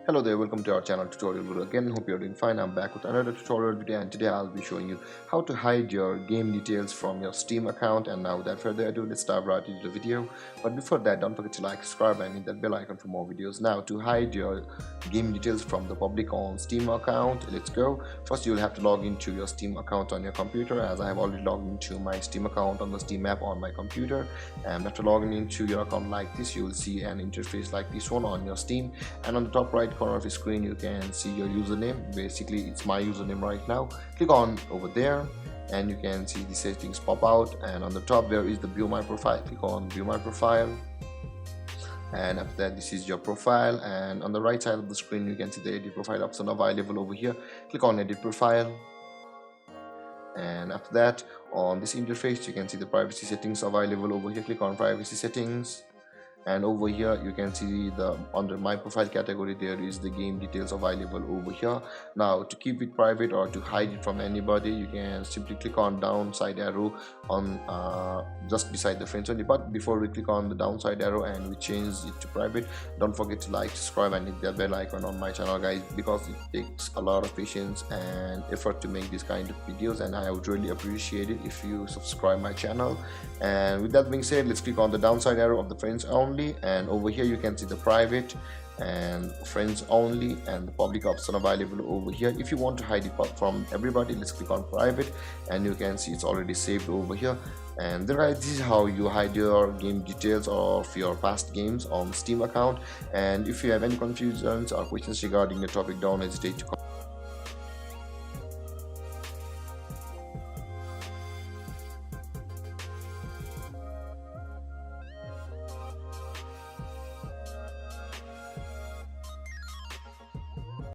Hello there, welcome to our channel tutorial video again. Hope you're doing fine. I'm back with another tutorial video, and today I'll be showing you how to hide your game details from your Steam account. And now without further ado, let's dive right into the video. But before that, don't forget to like, subscribe and hit that bell icon for more videos. Now to hide your game details from the public on Steam account, let's go. First you'll have to log into your Steam account on your computer, as I have already logged into my Steam account on the Steam app on my computer. And after logging into your account like this, you will see an interface like this one on your Steam, and on the top right corner of the screen you can see your username. Basically it's my username right now. Click on over there and you can see the settings pop out, and on the top there is the view my profile. Click on view my profile, and after that this is your profile, and on the right side of the screen you can see the edit profile option available over here. Click on edit profile, and after that on this interface you can see the privacy settings available over here. Click on privacy settings, and over here you can see the under my profile category there is the game details available over here. Now to keep it private or to hide it from anybody, you can simply click on downside arrow on just beside the friends only. But before we click on the downside arrow and we change it to private, don't forget to like, subscribe and hit the bell icon on my channel guys, because it takes a lot of patience and effort to make this kind of videos, and I would really appreciate it if you subscribe my channel. And with that being said, let's click on the downside arrow of the friends only, and over here you can see the private and friends only and the public option available over here. If you want to hide it from everybody, let's click on private, and you can see it's already saved over here. And then guys, this is how you hide your game details of your past games on Steam account. And if you have any confusions or questions regarding the topic, don't hesitate to comment.